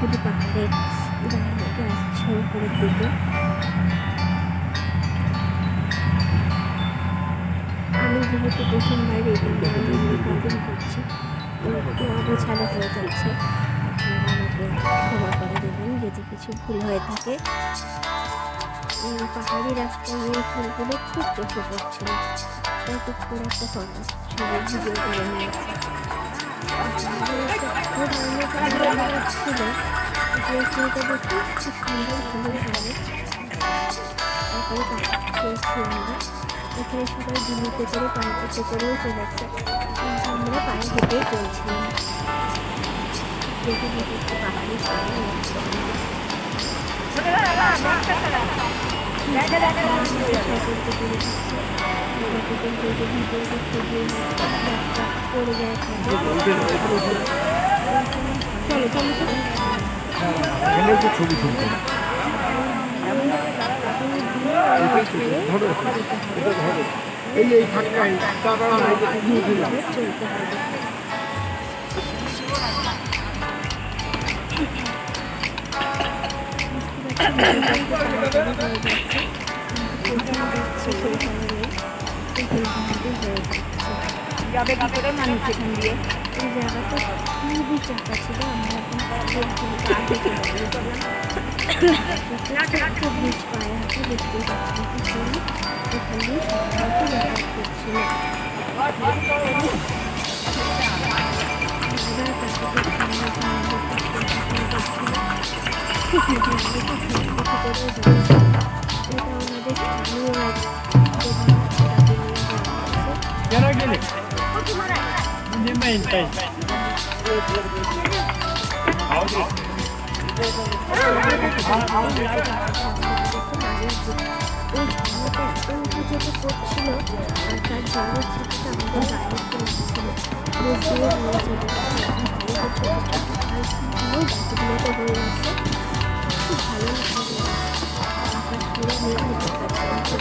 নীলগিরি পাহাড়ের গায়ে হেঁটে আসছে উপরের দিকে। আমি যেহেতু প্রথমবার রেকর্ডিং করছি, তো একটু অগোছালো হয়ে যাচ্ছে, আপনারা আমাকে ক্ষমা করে দেবেন যদি কিছু ভুল হয়ে থাকে। পাহাড়ি রাস্তায় এই ফুলগুলো খুব চোখে পড়ছিল, তাই টুক করে একটা ফটো ছবি ভিডিও করে নিয়েছি। খুব অনেক ছিল যে ফুলটা দেখে খুব সুন্দর ফুলের সঙ্গে তারপরে চলছি আমরা। এখানে সবাই দিল্লিতে করে পায়ে করেও চলেছে, কিন্তু আমরা পায়ে হেঁটেই চলছিলাম। দেখে দেখে একটু পাহাড়ি সামনে পড়ে যায়। চলো চলো ছবি তুলতে এই ফাঁকায় চলতে হবে। যাবে কি করে মানুষ এখান দিয়ে? এই জায়গাটা খুবই চাপা ছিল। আমরা এখন খুব বেশ পায়ে হাতে দেখতে পাচ্ছি, এখান দিয়ে সাধারণত যাতায়াত করছিল। করছিল আর তার জলের ছিটটা আমাদের গায়ে পড়ছিল। গাছগুলোতে হয়ে গেছে, খুব ভালো লাগছে। আকাশ পুরো মেঘ হতে পারছে।